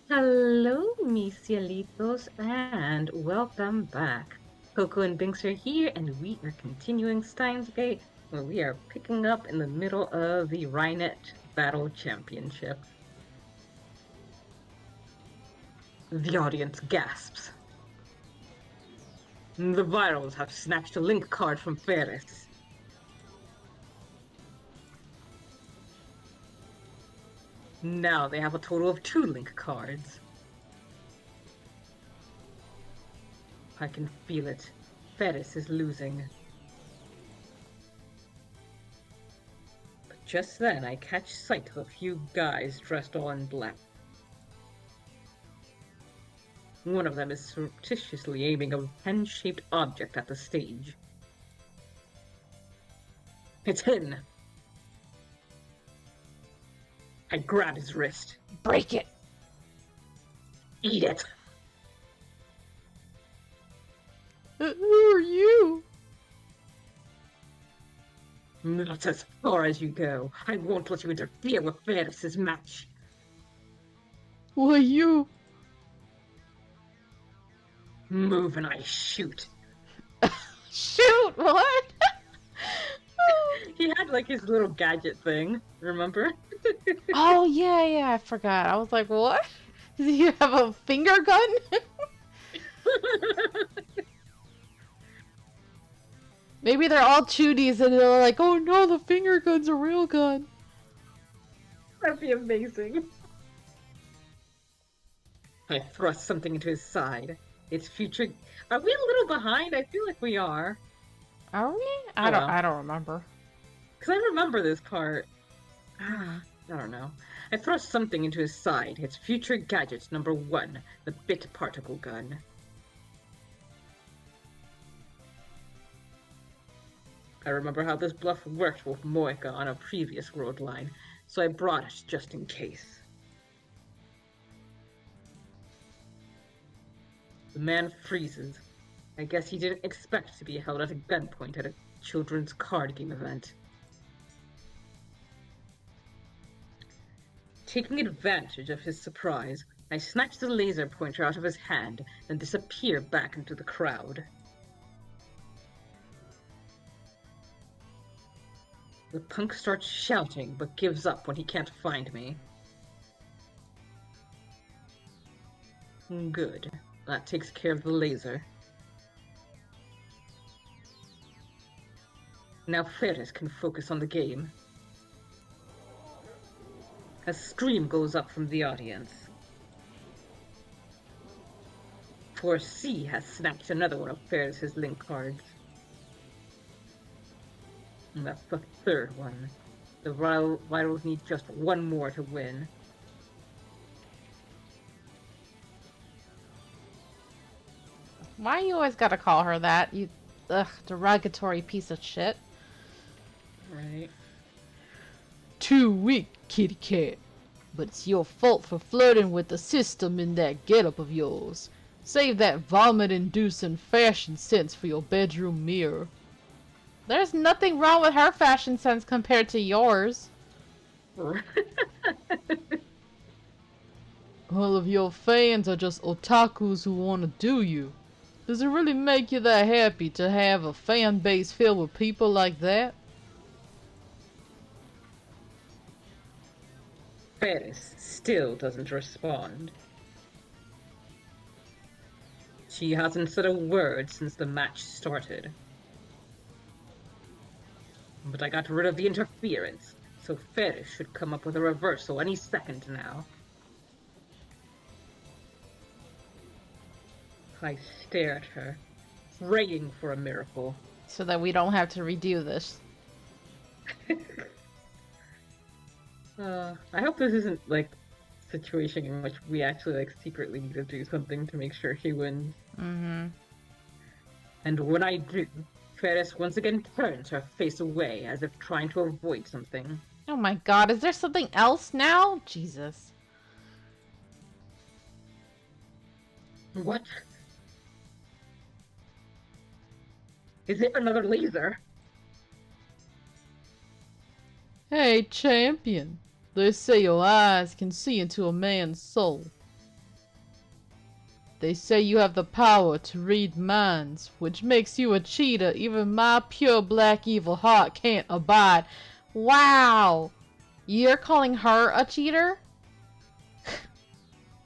Hello, mis cielitos, and welcome back. Coco and Binks are here, and we are continuing Steins Gate, where we are picking up in the middle of the Rhinet Battle Championship. The audience gasps. The Virals have snatched a link card from Ferris. Now they have a total of 2 link cards. I can feel it. Ferris is losing. But just then I catch sight of a few guys dressed all in black. One of them is surreptitiously aiming a pen-shaped object at the stage. It's him! I grab his wrist. Break it! Eat it! Who are you? That's as far as you go. I won't let you interfere with Ferris's match. Who are you? Move and I shoot. Shoot, what? He had like his little gadget thing, remember? Oh, yeah, I forgot. I was like, what? Do you have a finger gun? Maybe they're all chudies and they're like, oh no, the finger gun's a real gun. That'd be amazing. I thrust something into his side. It's future. Are we a little behind? I feel like we are. Are we? Oh, well. I don't remember. Because I remember this part. I don't know. I thrust something into his side. It's future gadgets number 1, the bit particle gun. I remember how this bluff worked with Moika on a previous world line, so I brought it just in case. The man freezes. I guess he didn't expect to be held at a gunpoint at a children's card game event. Taking advantage of his surprise, I snatch the laser pointer out of his hand and disappear back into the crowd. The punk starts shouting, but gives up when he can't find me. Good. That takes care of the laser. Now Ferris can focus on the game. A scream goes up from the audience. 4C has snatched another one of Ferris's link cards. And that's the 3rd one. The Virals need just one more to win. Why you always gotta call her that? You, derogatory piece of shit. Right. Too weak, kitty cat. But it's your fault for flirting with the system in that getup of yours. Save that vomit-inducing fashion sense for your bedroom mirror. There's nothing wrong with her fashion sense compared to yours. All of your fans are just otakus who want to do you. Does it really make you that happy to have a fan base filled with people like that? Ferris still doesn't respond. She hasn't said a word since the match started. But I got rid of the interference, so Ferris should come up with a reversal any second now. I stare at her, praying for a miracle. So that we don't have to redo this. I hope this isn't like a situation in which we actually like secretly need to do something to make sure she wins. Mm-hmm. And when I do, Ferris once again turns her face away as if trying to avoid something. Oh my god, is there something else now? Jesus. What? Is it another laser? Hey, champion. They say your eyes can see into a man's soul. They say you have the power to read minds, which makes you a cheater even my pure black evil heart can't abide. Wow! You're calling her a cheater?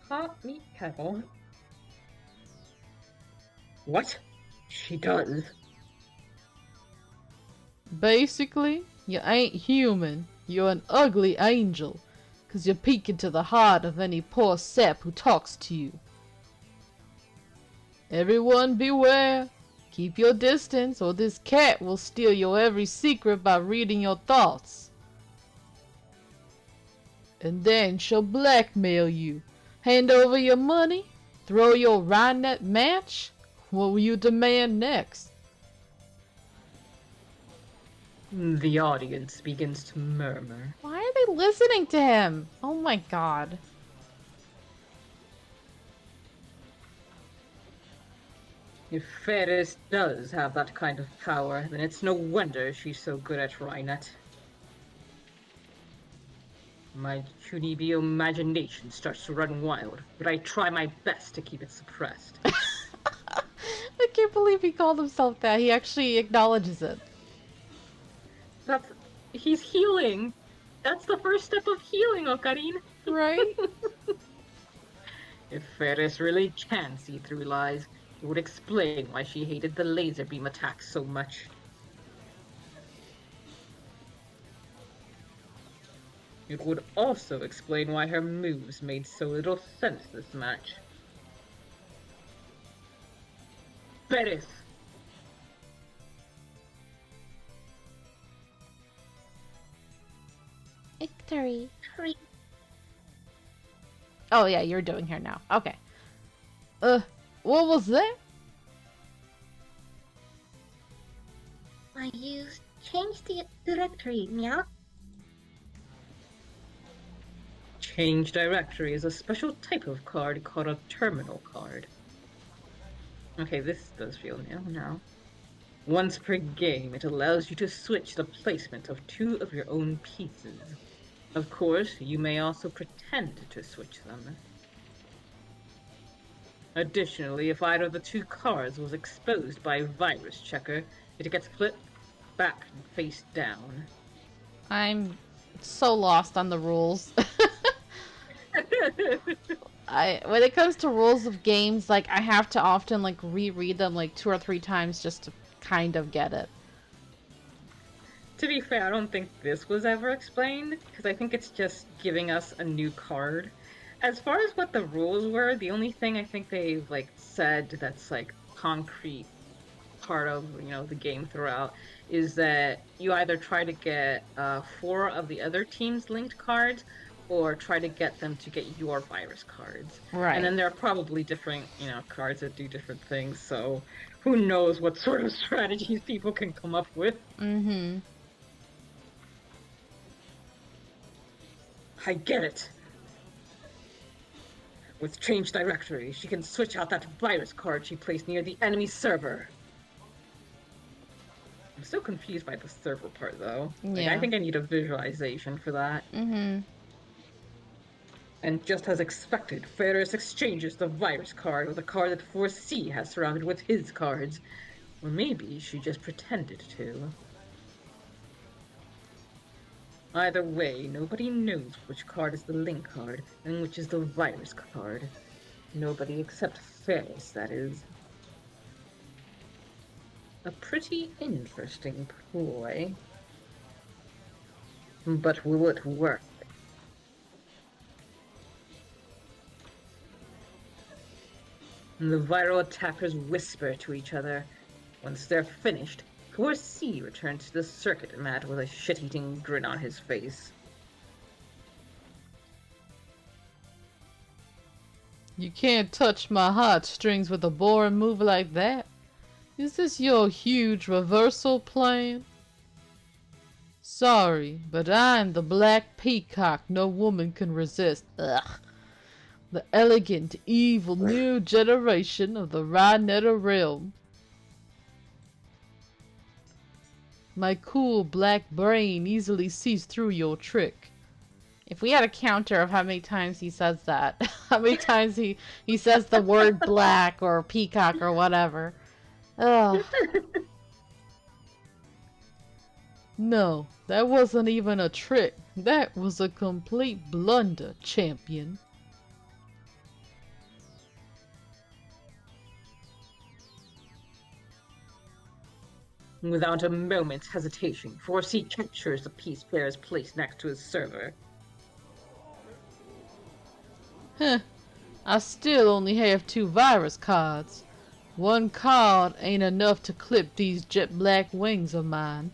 Hot meat kettle. What? She does. Basically, you ain't human. You're an ugly angel, 'cause you peek into the heart of any poor sap who talks to you. Everyone beware. Keep your distance, or this cat will steal your every secret by reading your thoughts. And then she'll blackmail you. Hand over your money? Throw your Rhinet match? What will you demand next? The audience begins to murmur. Why are they listening to him? Oh my god. If Ferris does have that kind of power, then it's no wonder she's so good at Rhinet. My Chunibyo imagination starts to run wild, but I try my best to keep it suppressed. I can't believe he called himself that. He actually acknowledges it. He's healing! That's the first step of healing, Ocarina! Right? If Ferris really can see through lies, it would explain why she hated the laser beam attacks so much. It would also explain why her moves made so little sense this match. Ferris! Victory. Oh yeah, you're doing her now. Okay. What was that? I used change the directory, meow. Change directory is a special type of card called a terminal card. Okay, this does feel new now. Once per game, it allows you to switch the placement of 2 of your own pieces. Of course, you may also pretend to switch them. Additionally, if either of the 2 cards was exposed by a virus checker, it gets flipped back and face down. I'm so lost on the rules. When it comes to rules of games, like I have to often like reread them like 2 or 3 times just to kind of get it. To be fair, I don't think this was ever explained, because I think it's just giving us a new card. As far as what the rules were, the only thing I think they've like said that's like concrete part of the game throughout is that you either try to get 4 of the other team's linked cards, or try to get them to get your virus cards. Right. And then there are probably different cards that do different things. So who knows what sort of strategies people can come up with. Mm-hmm. I get it. With change directory, she can switch out that virus card she placed near the enemy server. I'm still confused by the server part, though. Like, Yeah. I think I need a visualization for that. Mm-hmm. And just as expected, Ferris exchanges the virus card with a card that 4C has surrounded with his cards. Or maybe she just pretended to. Either way, nobody knows which card is the link card and which is the virus card. Nobody except Ferris, that is. A pretty interesting ploy. But will it work? The viral attackers whisper to each other. Once they're finished, 4C returns to the circuit mat with a shit-eating grin on his face. You can't touch my heartstrings with a boring move like that. Is this your huge reversal plan? Sorry, but I'm the black peacock no woman can resist. Ugh. The elegant, evil new generation of the Rhinetta realm. My cool black brain easily sees through your trick. If we had a counter of how many times he says that, how many times he says the word black or peacock or whatever. Ugh. No, that wasn't even a trick. That was a complete blunder, champion. Without a moment's hesitation, Forsey captures the piece Ferris placed next to his server. Heh, I still only have 2 virus cards. 1 card ain't enough to clip these jet black wings of mine.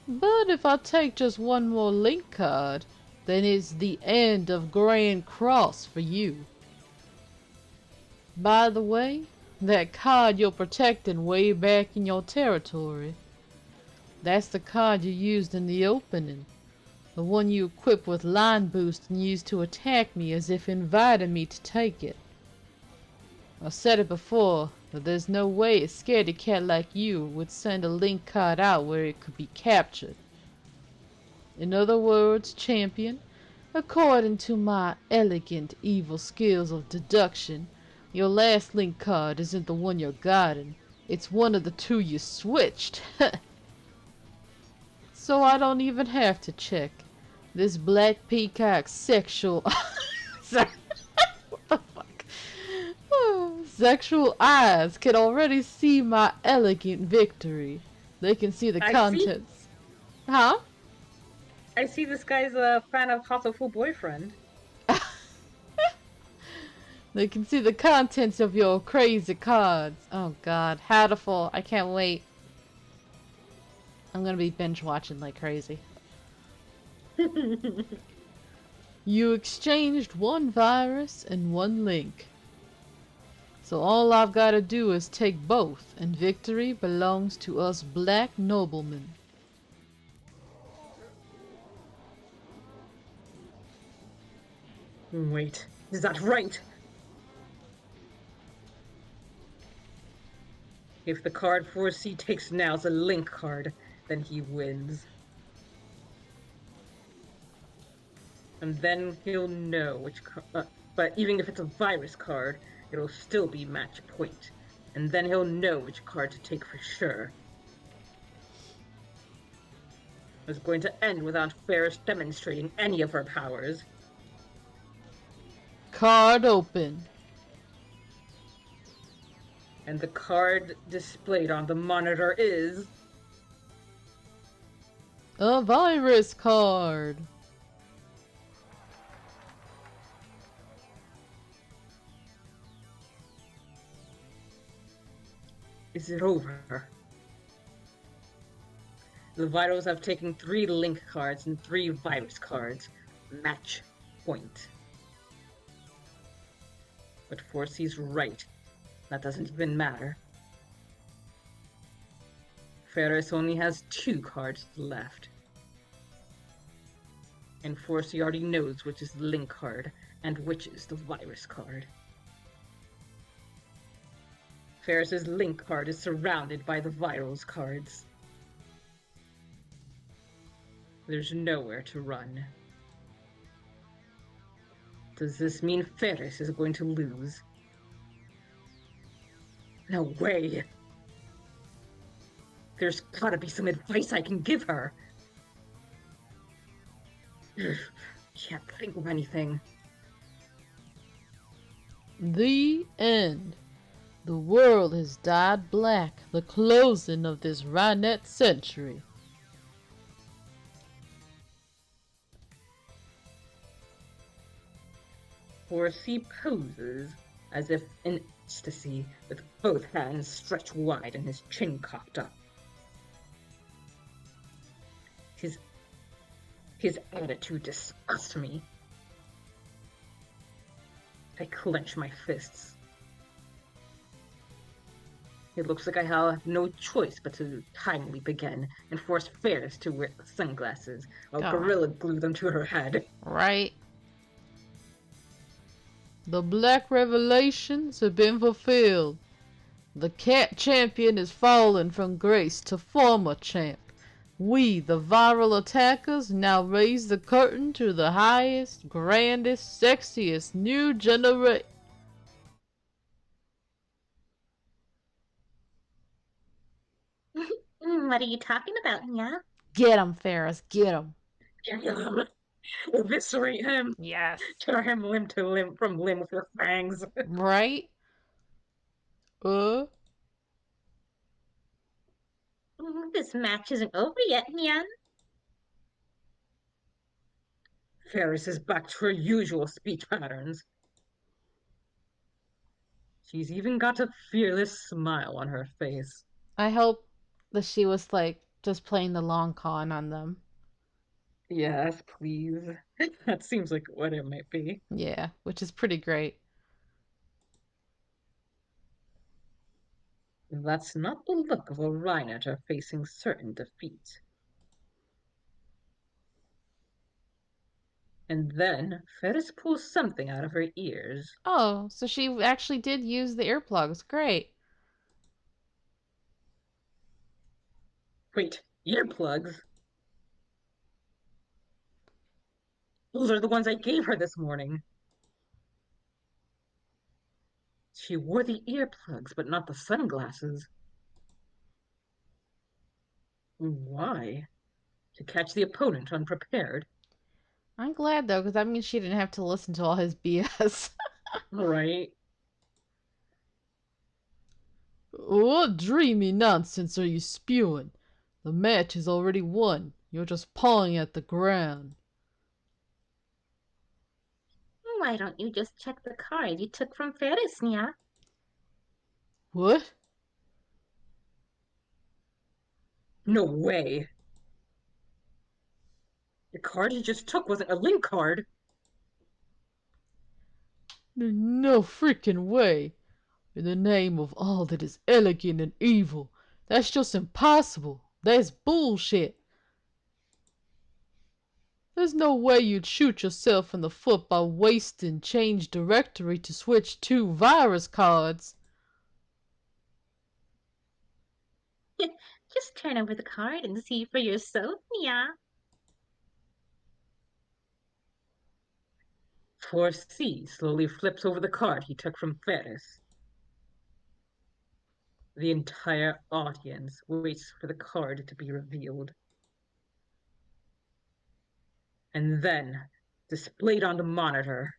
But if I take just 1 more link card, then it's the end of Grand Cross for you. By the way, that card you're protecting way back in your territory, that's the card you used in the opening. The one you equipped with line boost and used to attack me as if inviting me to take it. I've said it before, but there's no way a scaredy cat like you would send a link card out where it could be captured. In other words, champion, according to my elegant evil skills of deduction, your last link card isn't the one you're guarding. It's one of the 2 you switched. So I don't even have to check. This black peacock's sexual... Sorry. What the fuck? Sexual eyes can already see my elegant victory. They can see the contents. Huh? I see this guy's a fan of Hatoful Boyfriend. They can see the contents of your crazy cards. Oh god, Hatoful, I can't wait. I'm gonna be binge watching like crazy. You exchanged 1 virus and 1 link. So all I've gotta do is take both, and victory belongs to us black noblemen. Wait, is that right? If the card Forsey takes now is a link card, then he wins. And then he'll know which but even if it's a virus card, it'll still be match point. And then he'll know which card to take for sure. It's going to end without Ferris demonstrating any of her powers. Card open. And the card displayed on the monitor is... a virus card. Is it over? The Vitals have taken 3 link cards and 3 virus cards. Match point. But Forsey's right. That doesn't even matter. Ferris only has 2 cards left. And Forsey already knows which is the link card and which is the virus card. Ferris's link card is surrounded by the virals cards. There's nowhere to run. Does this mean Ferris is going to lose? No way! There's gotta be some advice I can give her! Can't think of anything. The end. The world has dyed black. The closing of this Rhinette century. Forsey poses as if in ecstasy, with both hands stretched wide and his chin cocked up. His attitude disgusts me. I clench my fists. It looks like I have no choice but to timely begin and force Ferris to wear the sunglasses while Gorilla glue them to her head. Right. The black revelations have been fulfilled. The cat champion is fallen from grace to former champ. We, the viral attackers, now raise the curtain to the highest, grandest, sexiest new generation. What are you talking about, Nya? Get 'em, Ferris, get 'em. Eviscerate him. Yes. Tear him limb to limb from limb with your fangs. Right? Uh? This match isn't over yet, Nyan. Ferris is back to her usual speech patterns. She's even got a fearless smile on her face. I hope that she was like just playing the long con on them. Yes, please. That seems like what it might be. Yeah, which is pretty great. That's not the look of a Rhinotter facing certain defeat. And then Ferris pulls something out of her ears. Oh, so she actually did use the earplugs. Great. Wait, earplugs? Those are the ones I gave her this morning. She wore the earplugs, but not the sunglasses. Why? To catch the opponent unprepared. I'm glad though, because that means she didn't have to listen to all his BS. Right? What dreamy nonsense are you spewing? The match is already won. You're just pawing at the ground. Why don't you just check the card you took from Ferris, Nya? What? No way. The card he just took wasn't a link card. No freaking way. In the name of all that is elegant and evil. That's just impossible. That's bullshit. There's no way you'd shoot yourself in the foot by wasting change directory to switch two virus cards. Just turn over the card and see for yourself, Nya. 4C slowly flips over the card he took from Ferris. The entire audience waits for the card to be revealed. And then, displayed on the monitor,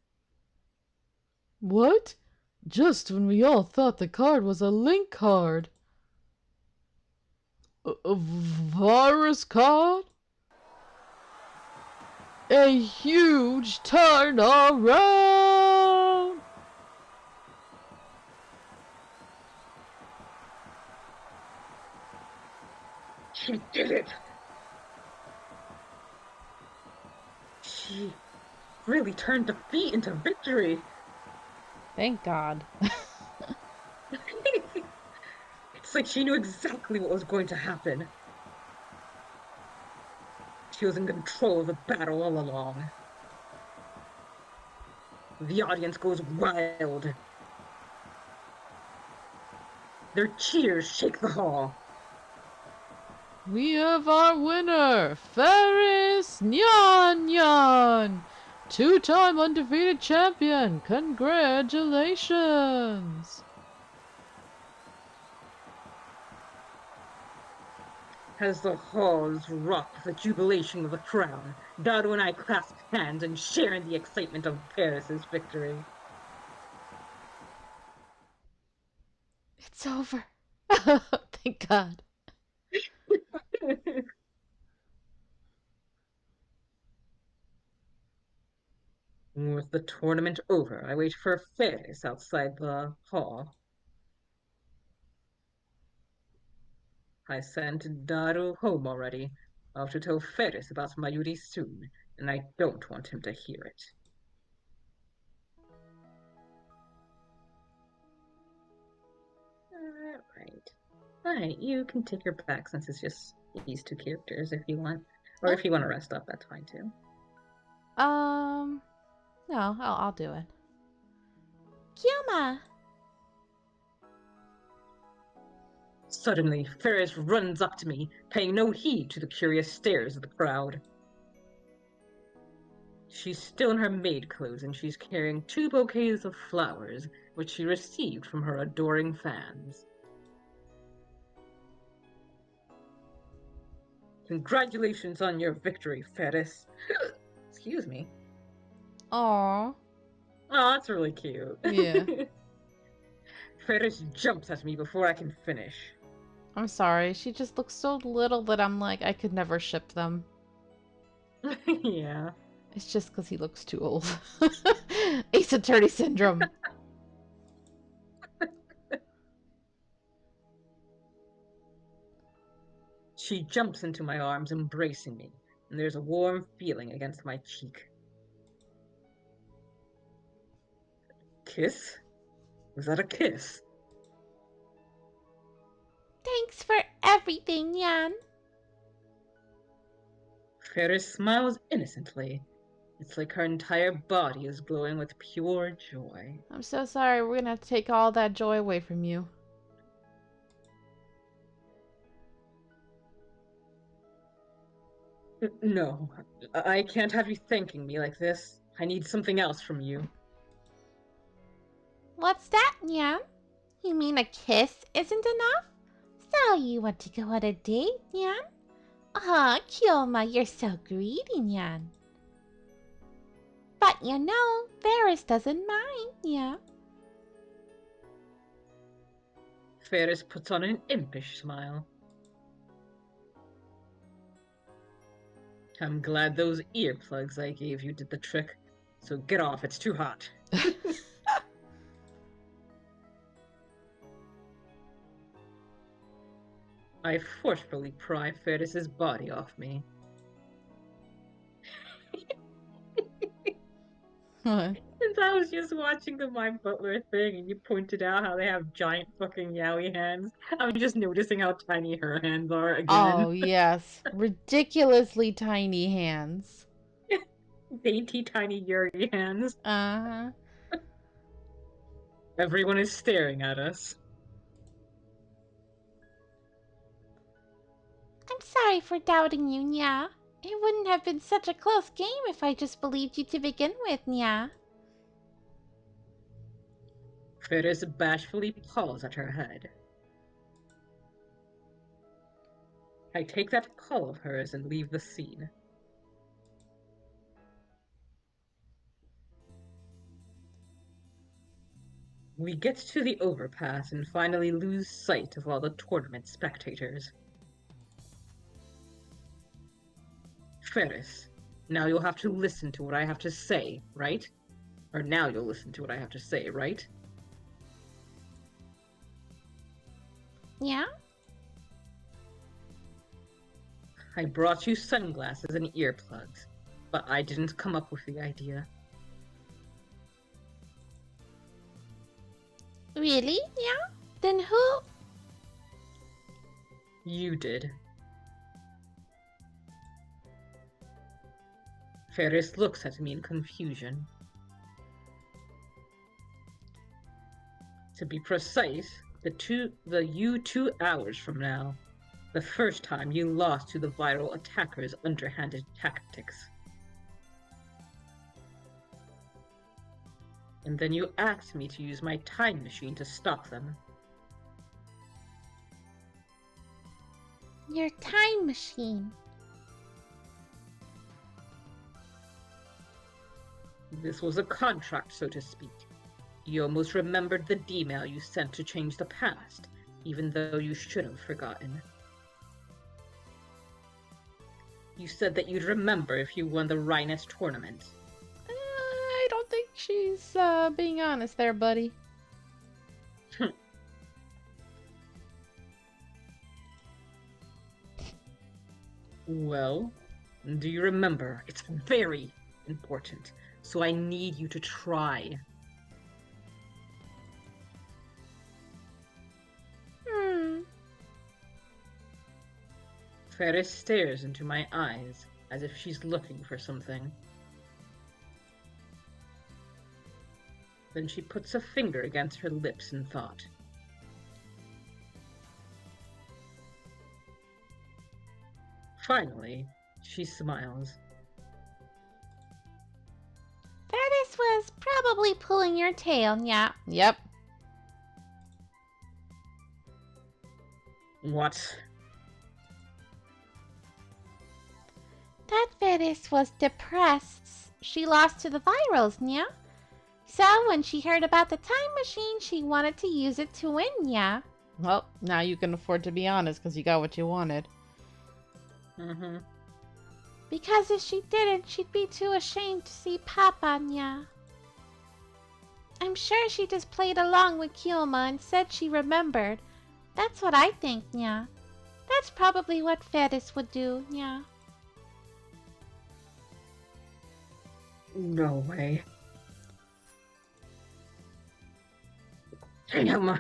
What? Just when we all thought the card was a link card. A virus card? A huge turnaround! she did it! She really turned defeat into victory! Thank God. It's like she knew exactly what was going to happen. She was in control of the battle all along. The audience goes wild. Their cheers shake the hall. We have our winner, Ferris Nyan Nyan, two-time undefeated champion. Congratulations! As the halls rock with the jubilation of the crown, Daru and I clasp hands and share in the excitement of Paris's victory. It's over. Thank God. With the tournament over, I wait for Ferris outside the hall. I sent Daru home already. I'll have to tell Ferris about Mayuri soon, and I don't want him to hear it. Alright, you can take your back since it's just these two characters if you want. Or if you want to rest up, that's fine too. No, I'll do it. Kyoma! Suddenly, Ferris runs up to me, paying no heed to the curious stares of the crowd. She's still in her maid clothes and she's carrying 2 bouquets of flowers, which she received from her adoring fans. Congratulations on your victory, Ferris. Excuse me. Aww. Oh, that's really cute. Yeah. Ferris jumps at me before I can finish. I'm sorry. She just looks so little that I'm like, I could never ship them. Yeah. It's just because he looks too old. Ace Attorney Syndrome. She jumps into my arms, embracing me, and there's a warm feeling against my cheek. Kiss? Was that a kiss? Thanks for everything, Yan. Ferris smiles innocently. It's like her entire body is glowing with pure joy. I'm so sorry. We're gonna have to take all that joy away from you. No, I can't have you thanking me like this. I need something else from you. What's that, Yan? You mean a kiss isn't enough? So you want to go on a date, Yan? Aw, Kyoma, you're so greedy, Yan. But you know, Varys doesn't mind, yeah. Ferris puts on an impish smile. I'm glad those earplugs I gave you did the trick. So get off, it's too hot. I forcefully pry Ferris's body off me. What? Since I was just watching the My Butler thing and you pointed out how they have giant fucking yaoi hands, I'm just noticing how tiny her hands are again. Oh, yes. Ridiculously tiny hands. Dainty tiny Yuri hands. Uh-huh. Everyone is staring at us. I'm sorry for doubting you, Nya. It wouldn't have been such a close game if I just believed you to begin with, Nya. Ferris bashfully paws at her head. I take that paw of hers and leave the scene. We get to the overpass and finally lose sight of all the tournament spectators. Ferris, now you'll have to listen to what I have to say, right? Or now you'll listen to what I have to say, right? Yeah? I brought you sunglasses and earplugs, but I didn't come up with the idea. Really? Yeah? Then who? You did. Ferris looks at me in confusion. To be precise, you 2 hours from now. The first time you lost to the viral attacker's underhanded tactics. And then you asked me to use my time machine to stop them. Your time machine. This was a contract, so to speak. You almost remembered the D-mail you sent to change the past, even though you should have forgotten. You said that you'd remember if you won the Rhinet tournament. I don't think she's being honest there, buddy. Well, do you remember? It's very important, so I need you to try. Ferris stares into my eyes, as if she's looking for something. Then she puts a finger against her lips in thought. Finally, she smiles. Ferris was probably pulling your tail, yeah. Yep. What? That Ferris was depressed. She lost to the virals, yeah. So when she heard about the time machine, she wanted to use it to win, yeah. Well, now you can afford to be honest because you got what you wanted. Mm-hmm. Because if she didn't, she'd be too ashamed to see Papa, yeah. I'm sure she just played along with Kyoma and said she remembered. That's what I think, yeah. That's probably what Ferris would do, yeah. No way. Damn, I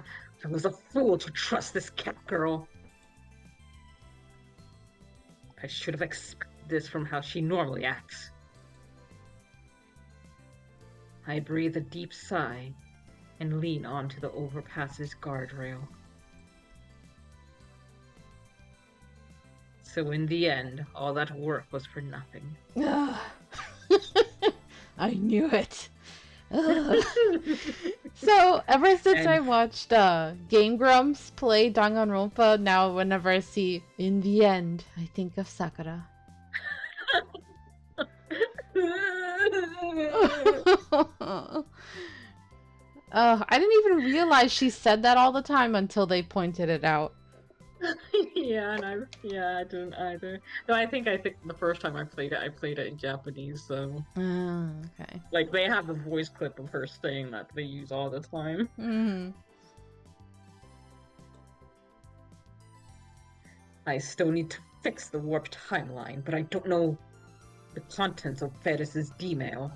was a fool to trust this cat girl. I should have expected this from how she normally acts. I breathe a deep sigh and lean onto the overpass's guardrail. So in the end, all that work was for nothing. I knew it. So, ever since I watched Game Grumps play Danganronpa, now whenever I see "in the end," I think of Sakura. I didn't even realize she said that all the time until they pointed it out. Yeah, and I didn't either. No, I think the first time I played it in Japanese, so Okay. like they have the voice clip of her saying that they use all the time. Mm-hmm. I still need to fix the warped timeline, but I don't know the contents of Ferris's D-mail.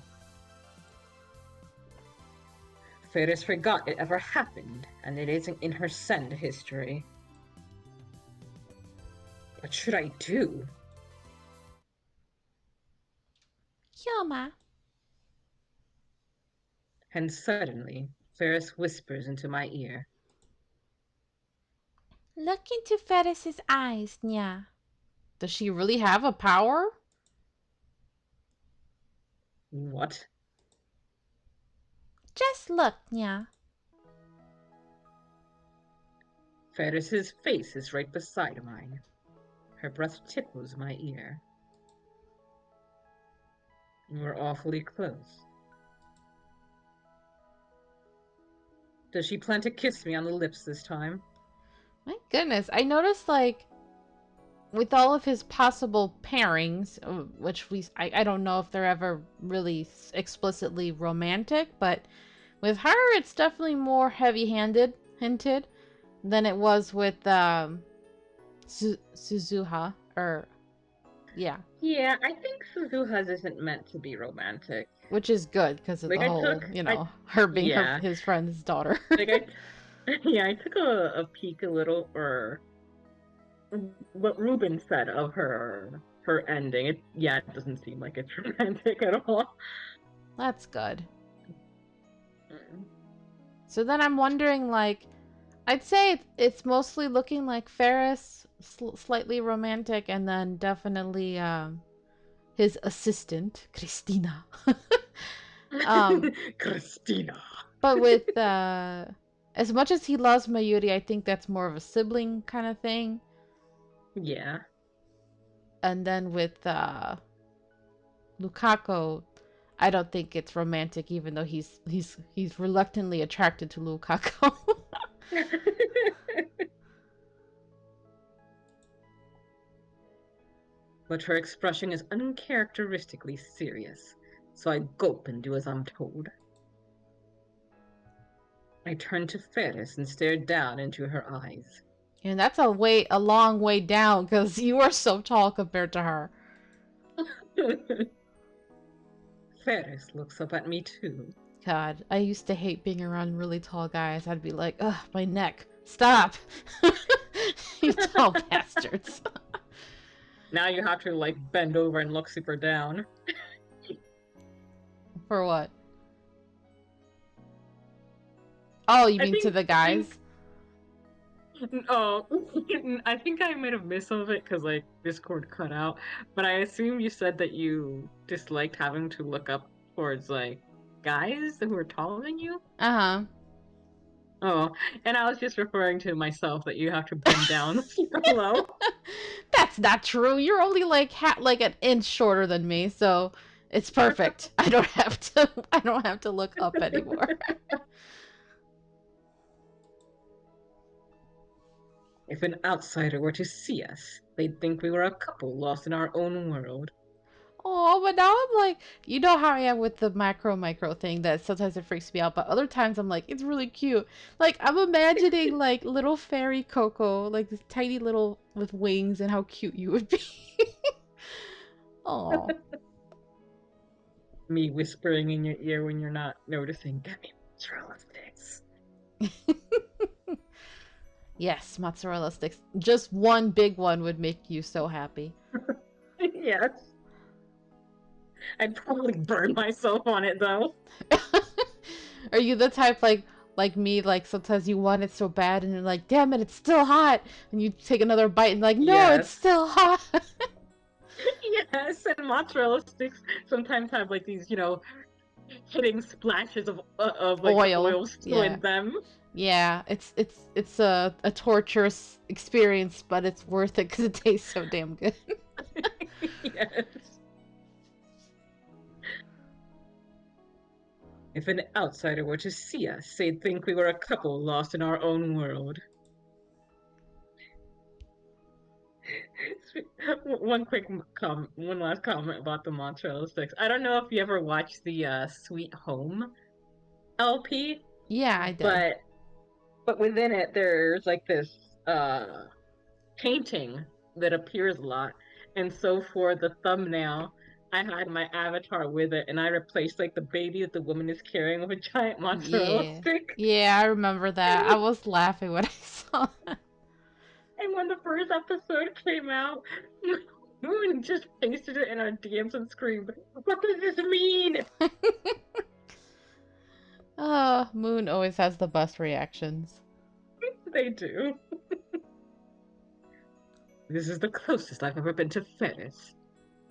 Ferris forgot it ever happened, and it isn't in her send history. What should I do? Kyoma, And suddenly, Ferris whispers into my ear. look into Ferris's eyes, nya. Does she really have a power? What? Just look, nya. Ferris's face is right beside mine. Her breath tickles my ear. We're awfully close. Does she plan to kiss me on the lips this time? My goodness, I noticed like with all of his possible pairings, which I don't know if they're ever really explicitly romantic, but with her it's definitely more heavy-handed hinted than it was with Suzuha or yeah, Yeah, I think Suzuha's isn't meant to be romantic. which is good because of Like the I whole, took, her being yeah, his friend's daughter. like yeah, I took a peek a little, or what Ruben said of her ending. It doesn't seem like it's romantic at all. That's good. Mm. So then I'm wondering, like, I'd say it's mostly looking like Ferris, slightly romantic, and then definitely his assistant, Christina. um, Christina. but with as much as he loves Mayuri, I think that's more of a sibling kind of thing. Yeah. And then with Lukaku, I don't think it's romantic, even though he's reluctantly attracted to Lukaku. But her expression is uncharacteristically serious, so I gulp and do as I'm told. I turned to Ferris and stared down into her eyes. And that's a long way down because you are so tall compared to her. Ferris looks up at me too. God, I used to hate being around really tall guys. I'd be like, ugh, my neck. Stop! You tall bastards. Now you have to like bend over and look super down. For what? Oh, you I mean to think the guys? Oh, I think I might have missed some of it because like Discord cut out. But I assume you said that you disliked having to look up towards like guys who are taller than you. Uh Oh, and I was just referring to myself that you have to bend down super low. huh. That's not true. You're only like like an inch shorter than me, so it's perfect. I don't have to. I don't have to look up anymore. If an outsider were to see us, they'd think we were a couple lost in our own world. Oh, but now I'm like, you know how I am with the micro thing that sometimes it freaks me out, but other times I'm like, it's really cute. Like I'm imagining like little fairy Coco, like this tiny little with wings, and how cute you would be. Oh. Me whispering in your ear when you're not noticing. Get me mozzarella sticks. Yes, mozzarella sticks. Just one big one would make you so happy. Yes. I'd probably burn myself on it though. Are you the type like me, like sometimes you want it so bad and you're like, damn it, it's still hot, and you take another bite and like, no, it's Yes. still hot. Yes, and mozzarella sticks sometimes have like these, hitting splashes of like the Oil. oil still Yeah. in them. Yeah, it's a torturous experience, but it's worth it because it tastes so damn good. Yes. If an outsider were to see us, they'd think we were a couple lost in our own world. One last comment about the mozzarella sticks. I don't know if you ever watched the Sweet Home LP, Yeah, I did. but within it there's like this uh painting that appears a lot. And so for the thumbnail, I had my avatar with it and I replaced like the baby that the woman is carrying with a giant mozzarella Yeah. stick. Yeah, I remember And that. I when, was laughing when I saw that. and when the first episode came out, Moon just pasted it in our DMs and screamed, "What does this mean?" Oh, Moon always has the best reactions. They do. This is the closest I've ever been to Ferris.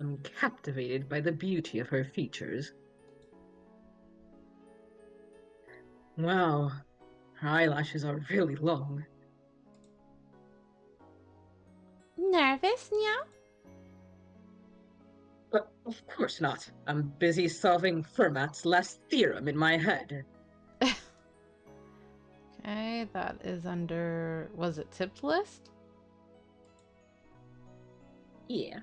I'm captivated by the beauty of her features. Wow, her eyelashes are really long. Nervous, Nya? But of course not. I'm busy solving Fermat's last theorem in my head. Okay, that is under, was it tipped list? Yeah.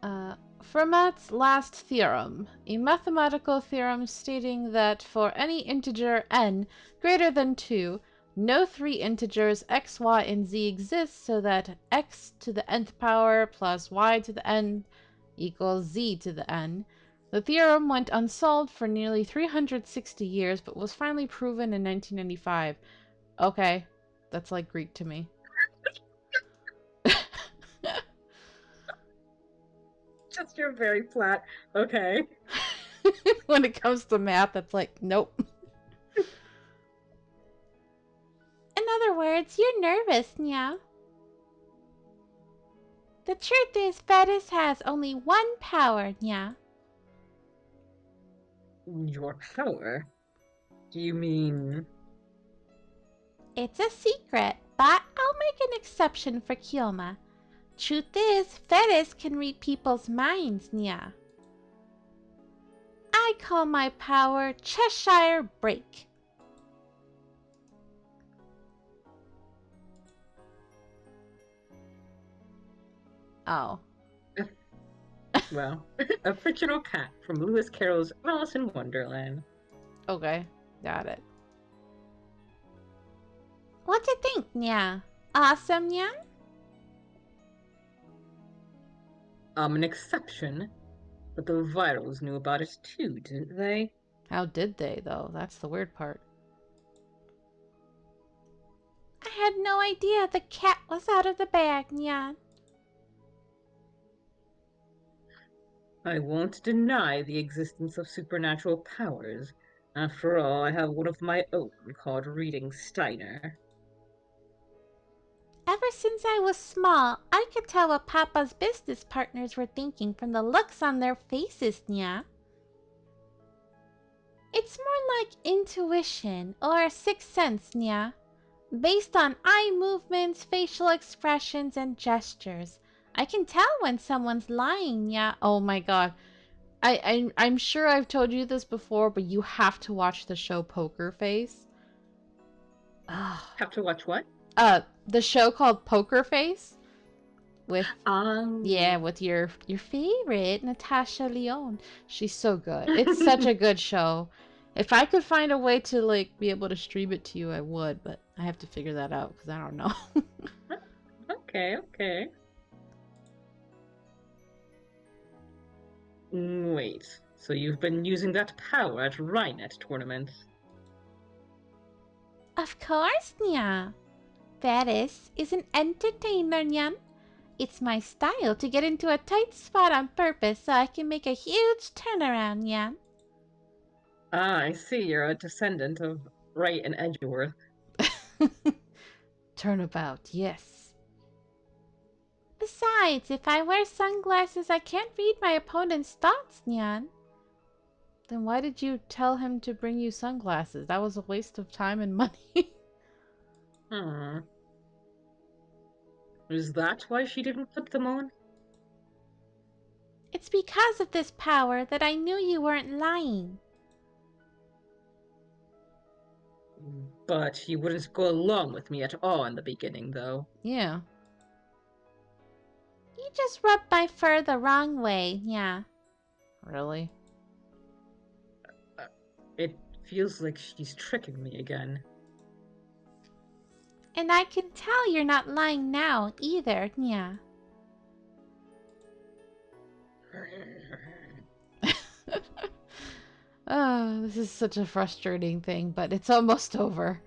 Fermat's last theorem, a mathematical theorem stating that for any integer n greater than 2, no three integers x, y, and z exist so that x to the nth power plus y to the n equals z to the n. The theorem went unsolved for nearly 360 years but was finally proven in 1995. Okay, that's like Greek to me. Just you're very flat. Okay. When it comes to math, that's like, nope. In other words, you're nervous, Nya. The truth is, Fetish has only one power, Nya. Your power? Do you mean... It's a secret, but I'll make an exception for Kioma. Truth is, Fetish can read people's minds, Nya. I call my power Cheshire Break. Oh, Well, a fictional cat from Lewis Carroll's Alice in Wonderland. okay. Got it. What do you think, Nya? Awesome, Nya? I'm an exception, but the virals knew about it too, didn't they? How did they, though? That's the weird part. I had no idea the cat was out of the bag, Nya. I won't deny the existence of supernatural powers. After all, I have one of my own called Reading Steiner. Ever since I was small, I could tell what Papa's business partners were thinking from the looks on their faces, Nya. It's more like intuition or a sixth sense, Nya, based on eye movements, facial expressions, and gestures. I can tell when someone's lying, Nya. Oh my god. I'm sure I've told you this before, but you have to watch the show Poker Face. Have to watch what? The show called Poker Face with Um, with your favorite Natasha Lyonne. She's so good. It's such a good show. If I could find a way to like be able to stream it to you, I would, but I have to figure that out because I don't know. okay. Wait, so you've been using that power at Rynet tournaments? Of course, Nya. Ferris is an entertainer, Nyan. It's my style to get into a tight spot on purpose so I can make a huge turnaround, Nyan. Ah, I see you're a descendant of Wright and Edgeworth. Turnabout, yes. Besides, if I wear sunglasses, I can't read my opponent's thoughts, Nyan. Then why did you tell him to bring you sunglasses? That was a waste of time and money. Hmm. Is that why she didn't put them on? It's because of this power that I knew you weren't lying. But you wouldn't go along with me at all in the beginning, though. Yeah. You just rubbed my fur the wrong way, yeah. Really? It feels like she's tricking me again. And I can tell you're not lying now either, yeah. Oh, this is such a frustrating thing, but it's almost over.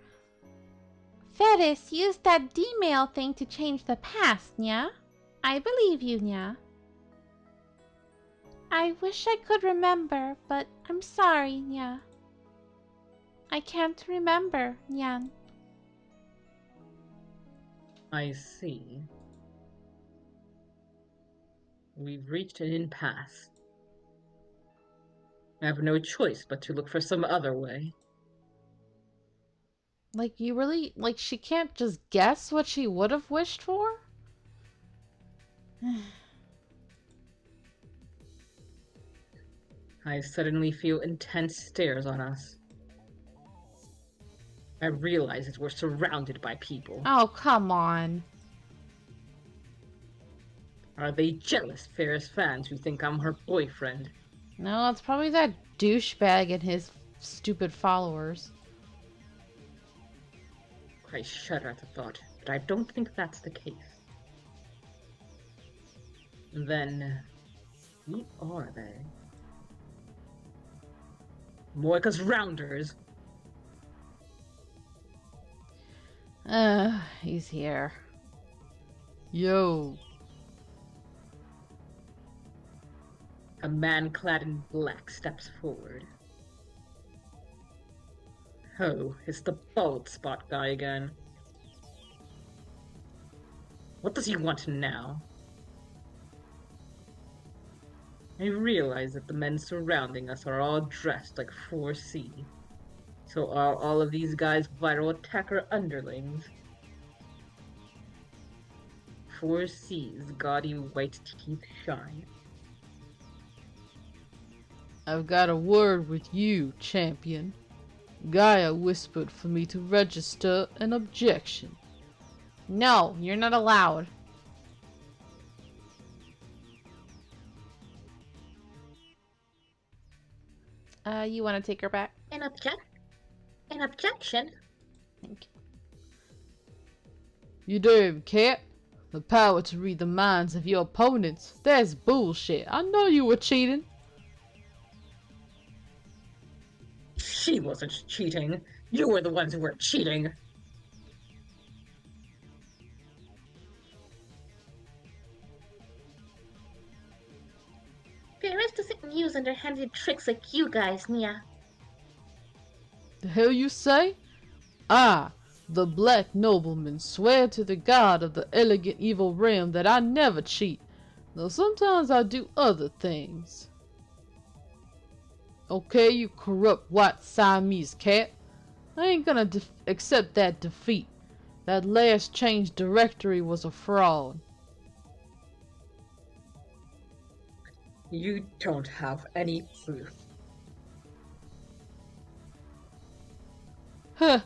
Ferris used that D-mail thing to change the past, Nya. I believe you, Nya. I wish I could remember, but I'm sorry, Nya. I can't remember, Nyan. I see. We've reached an impasse. I have no choice but to look for some other way. Like, you really, like, she can't just guess what she would have wished for? I suddenly feel intense stares on us. I realize that we're surrounded by people. Oh, come on. Are they jealous Ferris fans who think I'm her boyfriend? No, it's probably that douchebag and his stupid followers. I shudder at the thought, but I don't think that's the case. Then, who are they? Moika's Rounders! He's here. Yo. A man clad in black steps forward. Oh, it's the bald spot guy again. What does he want now? I realize that the men surrounding us are all dressed like 4C. So are all of these guys viral attacker underlings? 4C's gaudy white teeth shine. I've got a word with you, champion. Gaia whispered for me to register an objection. No, you're not allowed. You want to take her back? An objection? Thank you. You damn cat. The power to read the minds of your opponents. That's bullshit. I know you were cheating. She wasn't cheating. You were the ones who were cheating. Ferris doesn't use underhanded tricks like you guys, Nya. The hell you say? Ah, The black noblemen swear to the god of the elegant evil realm that I never cheat, though sometimes I do other things. Okay, you corrupt white Siamese cat. I ain't gonna accept that defeat. That last change directory was a fraud. You don't have any proof. Huh,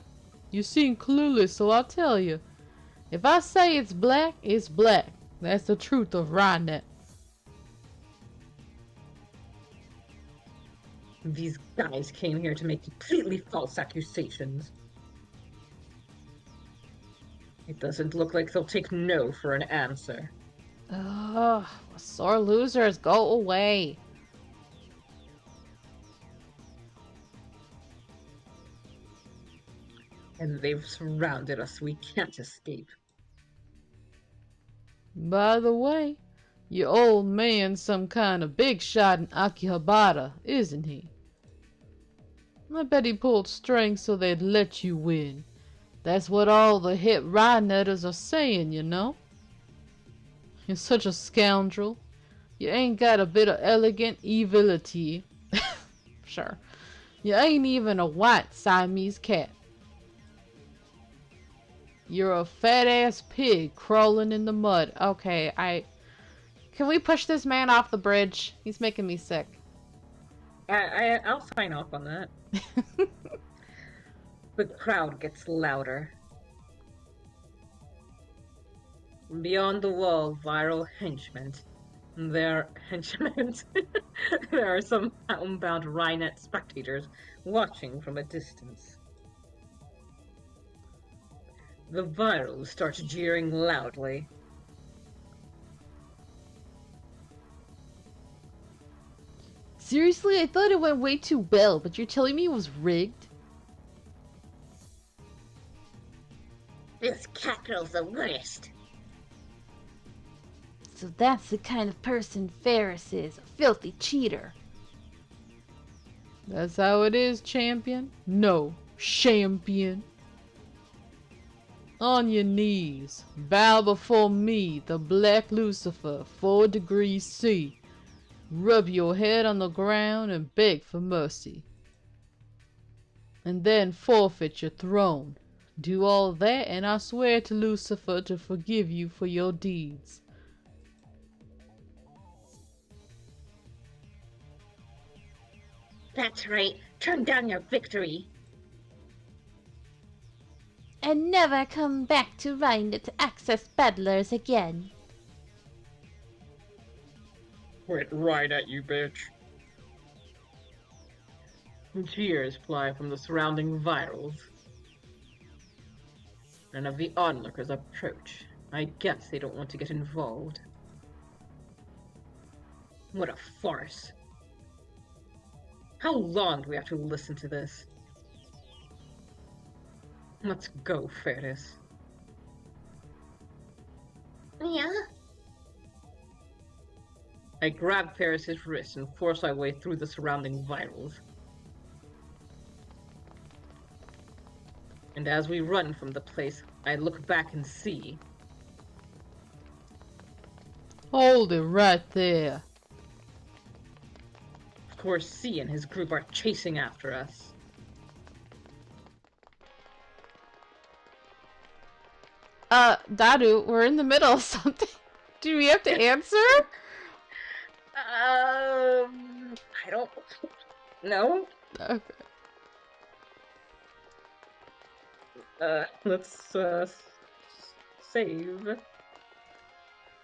you seem clueless, so I'll tell you. If I say it's black, it's black. That's the truth of Rynet. These guys came here to make completely false accusations. It doesn't look like they'll take no for an answer. Ugh, sore losers, go away. And they've surrounded us. We can't escape. By the way, your old man's some kind of big shot in Akihabara, isn't he? I bet he pulled strings so they'd let you win. That's what all the hip Rynetters are saying, you know? You're such a scoundrel. You ain't got a bit of elegant evility. Sure. You ain't even a white Siamese cat. You're a fat ass pig crawling in the mud. Okay, Can we push this man off the bridge? He's making me sick. I'll sign off on that. The crowd gets louder. Beyond the wall, viral henchmen. There there are some homebound Rynet spectators watching from a distance. The virals start jeering loudly. Seriously, I thought it went way too well, but you're telling me it was rigged? This cat girl's the worst. So that's the kind of person Ferris is, a filthy cheater. That's how it is, champion. No, champion. On your knees, bow before me, the Black Lucifer, 4 degrees C. Rub your head on the ground and beg for mercy. And then forfeit your throne. Do all that and I swear to Lucifer to forgive you for your deeds. That's right. Turn down your victory. And never come back to Rhine to access battlers again. Quit right at you, bitch. Cheers fly from the surrounding virals. And as the onlookers approach, I guess they don't want to get involved. What a farce. How long do we have to listen to this? Let's go, Ferris. Yeah? I grab Ferris's wrist and force my way through the surrounding virals. And as we run from the place, I look back and see. Hold it right there. Of course, C and his group are chasing after us. Dadu, we're in the middle of something. Do we have to answer? I don't know. Okay. Let's save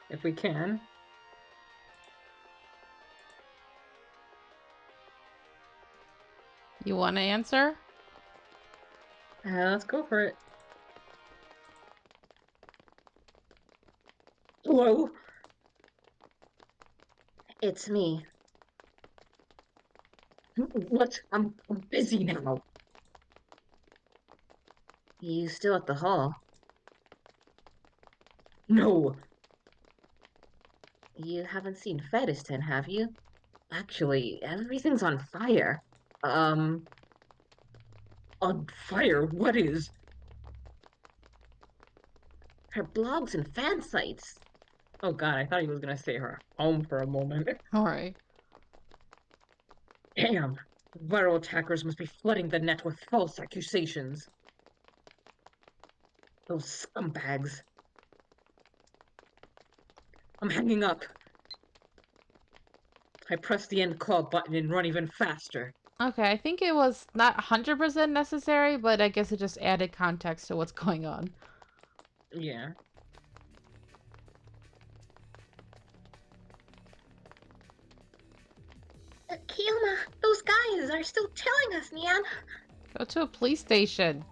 if we can. You want to answer? Let's go for it. Hello? It's me. What? I'm busy now. You still at the hall? No. You haven't seen Fetiston, have you? Actually, everything's on fire. On fire? What is? her blogs and fan sites. Oh god, I thought he was gonna say her home for a moment. Alright. Damn, viral attackers must be flooding the net with false accusations. Those scumbags. I'm hanging up. I press the end call button and run even faster. Okay, I think it was not 100% necessary, but I guess it just added context to what's going on. Yeah. Kioma, those guys are still telling us, Nyan. Go to a police station.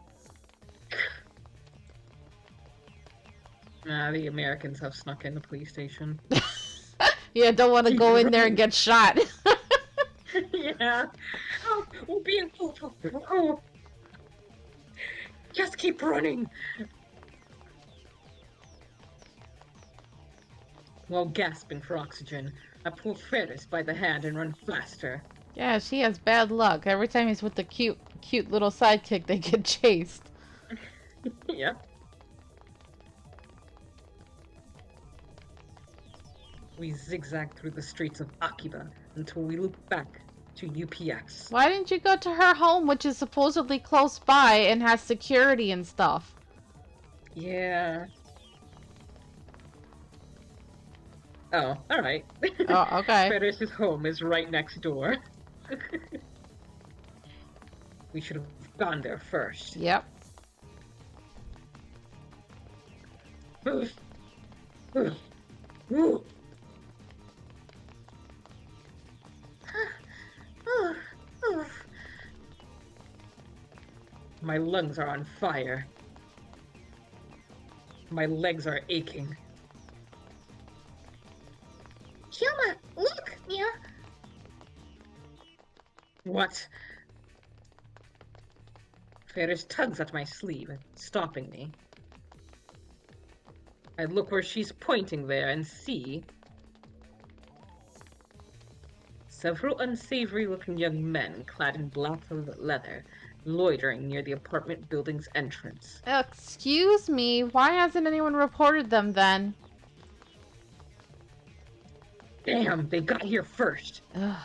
Nah, the Americans have snuck in the police station. Yeah, don't want to Keep go in there and running. get shot. Yeah. Oh, we're being pulled. Oh. Just keep running. While gasping for oxygen, I pull Ferris by the hand and run faster. Yeah, she has bad luck. Every time he's with the cute little sidekick, they get chased. Yeah. We zigzag through the streets of Akiba until we loop back to UPX. Why didn't you go to her home, which is supposedly close by and has security and stuff? Yeah. Oh, alright. Oh, okay. Ferris's home is right next door. We should have gone there first. Yep. My lungs are on fire. My legs are aching. Kioma, look, Nya. What? Ferris tugs at my sleeve, stopping me. I look where she's pointing there and see several unsavory-looking young men clad in black leather loitering near the apartment building's entrance. Excuse me, why hasn't anyone reported them then? Damn, they got here first. Ugh.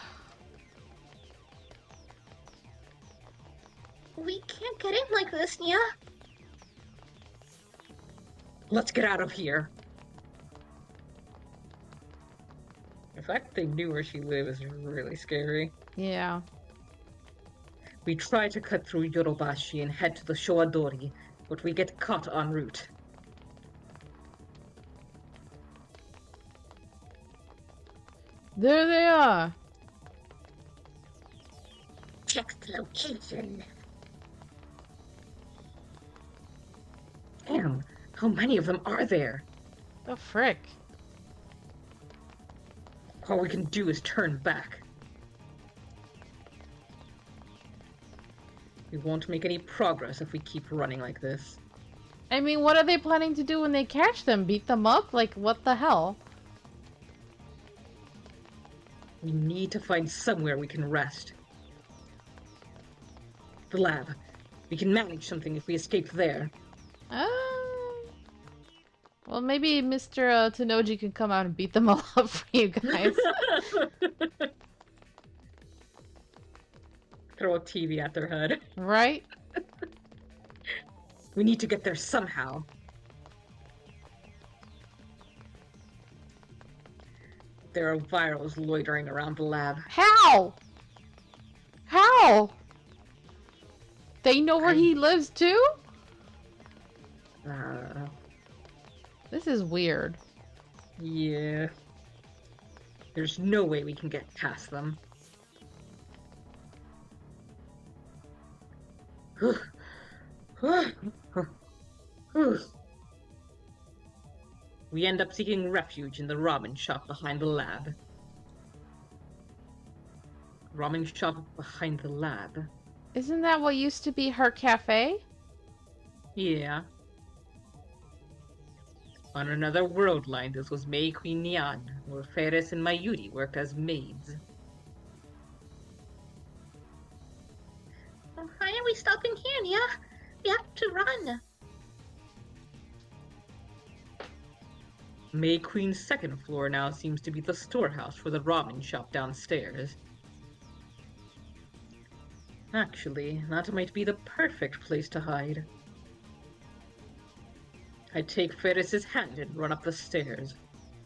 We can't get in like this, Nya. Let's get out of here. The fact they knew where she lived is really scary. Yeah. We try to cut through Yorobashi and head to the Shoadori, but we get caught en route. There they are. Check the location. Damn, how many of them are there? The frick. All we can do is turn back. We won't make any progress if we keep running like this. I mean, what are they planning to do when they catch them? Beat them up? Like, what the hell? We need to find somewhere we can rest. The lab. We can manage something if we escape there. Well, maybe Mr. Tenoji can come out and beat them all up for you guys. Throw a TV at their head. Right? We need to get there somehow. There are virals loitering around the lab. How? How? They know where he lives too? This is weird. Yeah. There's no way we can get past them. We end up seeking refuge in the ramen shop behind the lab. Ramen shop behind the lab. Isn't that what used to be her cafe? Yeah. On another world line, this was Mei Queen Nyan, where Ferris and Mayuri worked as maids. Why are we stopping here, Nya? We have to run. May Queen's second floor now seems to be the storehouse for the ramen shop downstairs. Actually, that might be the perfect place to hide. I take Ferris's hand and run up the stairs.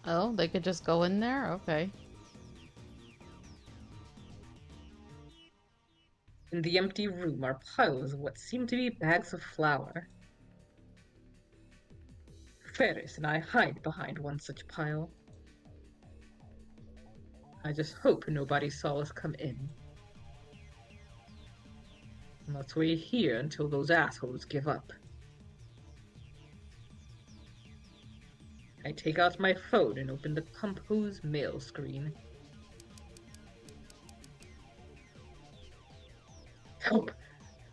Oh, they could just go in there? Okay. In the empty room are piles of what seem to be bags of flour. Ferris and I hide behind one such pile. I just hope nobody saw us come in. Let's wait here until those assholes give up. I take out my phone and open the Compose mail screen. Help!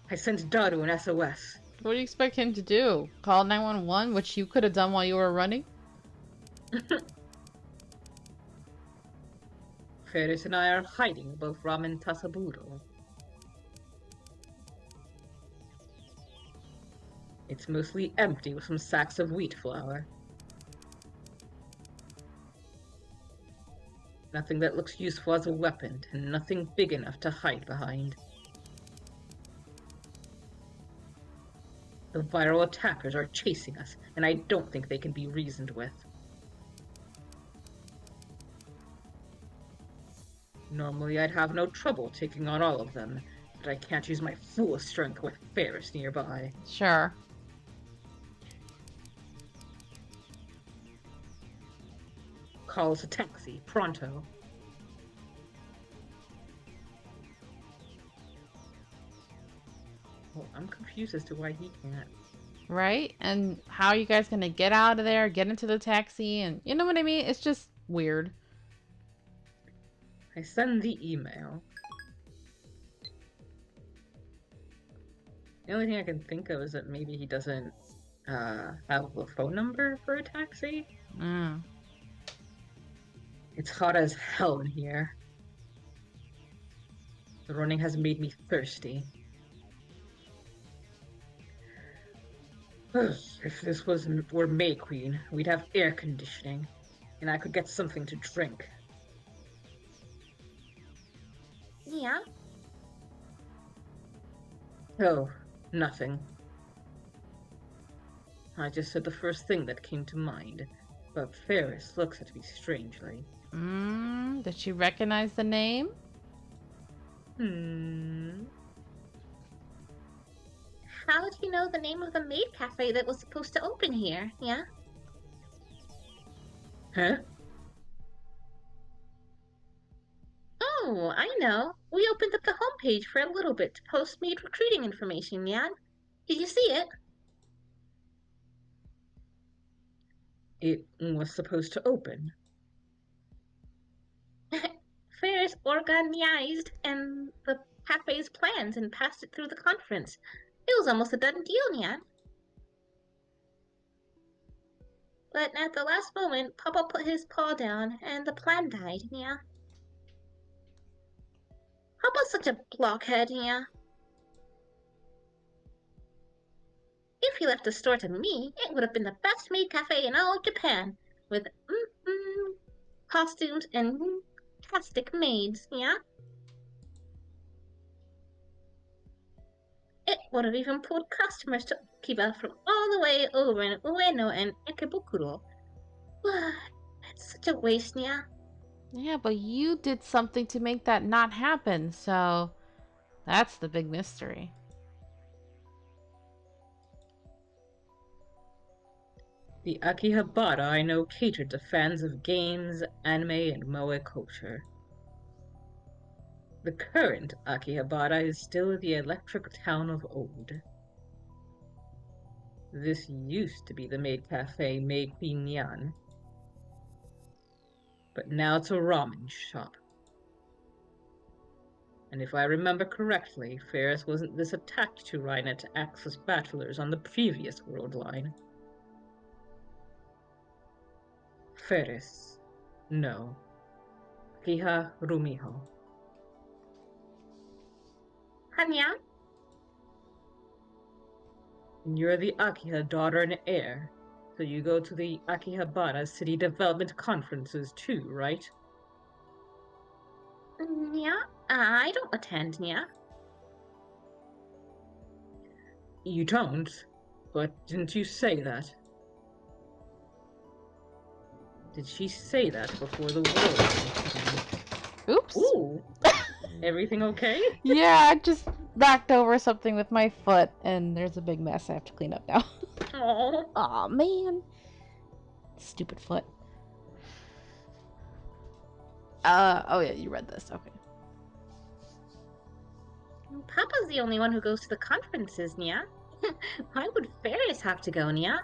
I sent Daru an SOS. What do you expect him to do? Call 911, which you could have done while you were running? Ferris and I are hiding above Ramen Tasaburo. It's mostly empty with some sacks of wheat flour. Nothing that looks useful as a weapon, and nothing big enough to hide behind. The viral attackers are chasing us, and I don't think they can be reasoned with. Normally I'd have no trouble taking on all of them, but I can't use my full strength with Ferris nearby. Sure. Call us a taxi, pronto. Well, I'm confused as to why he can't. Right? And how are you guys gonna get out of there, get into the taxi, and you know what I mean? It's just weird. I send the email. The only thing I can think of is that maybe he doesn't have a phone number for a taxi. Mm. It's hot as hell in here. The running has made me thirsty. If this were May Queen, we'd have air conditioning, and I could get something to drink. Yeah? Oh, nothing. I just said the first thing that came to mind, but Ferris looks at me strangely. Did she recognize the name? How did you know the name of the maid cafe that was supposed to open here? Yeah? Huh? Oh, I know. We opened up the homepage for a little bit to post maid recruiting information, yeah? Did you see it? It was supposed to open. Ferris organized and the cafe's plans and passed it through the conference. It was almost a done deal, yeah? But at the last moment, Papa put his paw down and the plan died, yeah? Papa's such a blockhead, yeah? If he left the store to me, it would have been the best made cafe in all of Japan, with costumes and fantastic maids, yeah? It would have even pulled customers to Kiba from all the way over in Ueno and Ikebukuro. It's such a waste, yeah? Yeah, but you did something to make that not happen, so that's the big mystery. The Akihabara I know catered to fans of games, anime, and moe culture. The current Akihabara is still the electric town of old. This used to be the maid cafe Mei Queen Yan, but now it's a ramen shop. And if I remember correctly, Ferris wasn't this attached to Rhina to access bachelors on the previous world line. Ferris. No. Kiha Rumiho. Hanya? And you're the Akiha daughter and heir, So you go to the Akihabara City Development Conferences too, right? Yeah, I don't attend, yeah. You don't? But didn't you say that? Did she say that before the world line began? Oops. Ooh, everything okay? Yeah, I just knocked over something with my foot, and there's a big mess I have to clean up now. Oh, Aw, man. Stupid foot. Oh yeah, you read this. Okay. Papa's the only one who goes to the conferences, Nya. Why would Ferris have to go, Nya?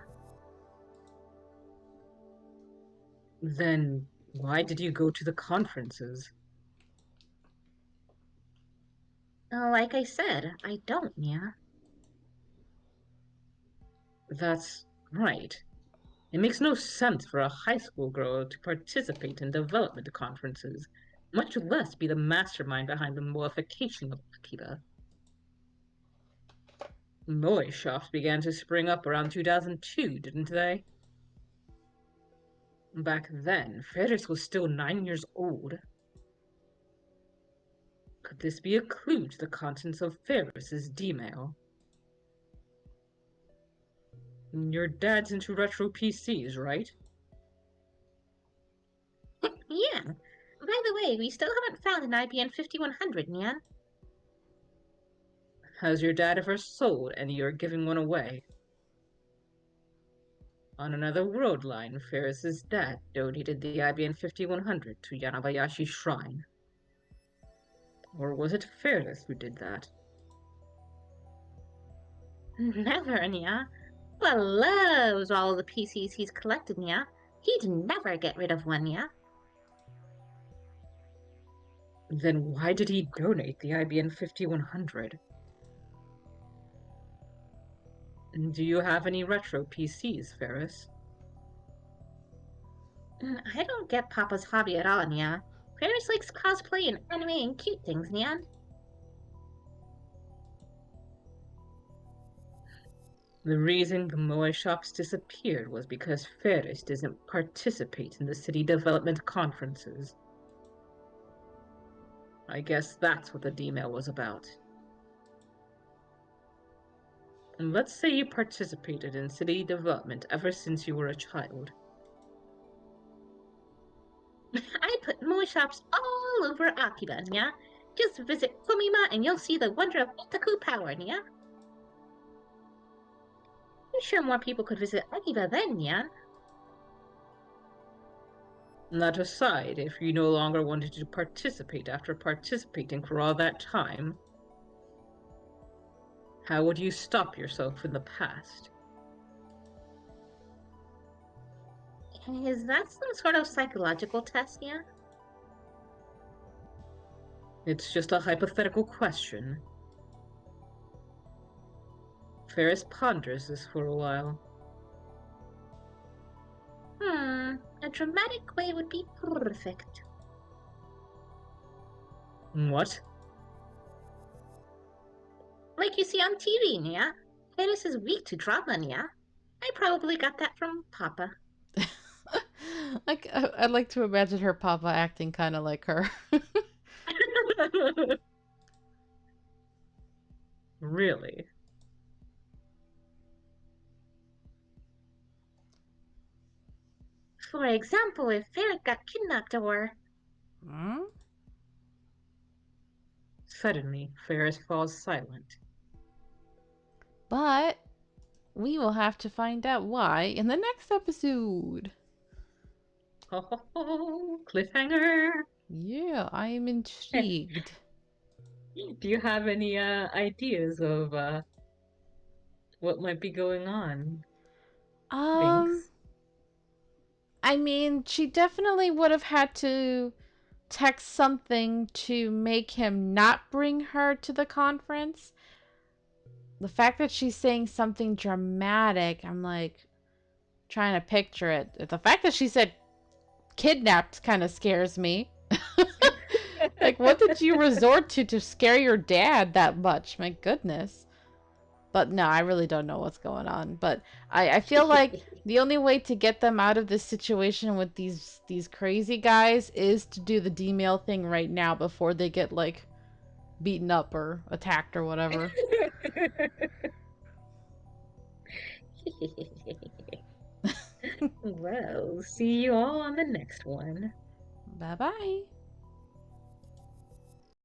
then why did you go to the conferences? Like I said, I don't, Nya. That's right. It makes no sense for a high school girl to participate in development conferences, much less be the mastermind behind the modification of Akiba. Noise shops began to spring up around 2002, didn't they? Back then, Ferris was still 9 years old. Could this be a clue to the contents of Ferris's D-mail? Your dad's into retro PCs, right? Yeah. By the way, we still haven't found an IBM 5100, Nya. Has your dad ever sold any or given one away? On another world line, Ferris's dad donated the IBM 5100 to Yanabayashi Shrine. Or was it Ferris who did that? Never, Nya. Papa loves all the PCs he's collected, Nya. He'd never get rid of one, Nya. Then why did he donate the IBM 5100? Do you have any retro PCs, Ferris? I don't get Papa's hobby at all, Nya. Ferris likes cosplay and anime and cute things, Nya. The reason the Moe shops disappeared was because Ferris doesn't participate in the city development conferences. I guess that's what the D-mail was about. And let's say you participated in city development ever since you were a child. I put moe shops all over Akiba, Nya. Just visit Komima and you'll see the wonder of Otaku power, Nya. I'm sure more people could visit Akiba then, Nya. That aside, if you no longer wanted to participate after participating for all that time, how would you stop yourself in the past? Is that some sort of psychological test, Nya? It's just a hypothetical question. Ferris ponders this for a while. A dramatic way would be perfect. What? Like you see on TV, Nya. Ferris is weak to drama, Nya. I probably got that from Papa. I'd like to imagine her papa acting kind of like her. Really? For example, if Ferris got kidnapped or... Hmm? Suddenly, Ferris falls silent. But we will have to find out why in the next episode. Ho ho ho! Cliffhanger! Yeah, I am intrigued. Do you have any ideas of what might be going on? Binks? I mean, she definitely would have had to text something to make him not bring her to the conference. The fact that she's saying something dramatic, I'm like trying to picture it. The fact that she said kidnapped kind of scares me. Like, what did you resort to scare your dad that much? My goodness. But no, I really don't know what's going on. But I feel like the only way to get them out of this situation with these crazy guys is to do the D-mail thing right now before they get like beaten up or attacked or whatever. Well, see you all on the next one. Bye bye.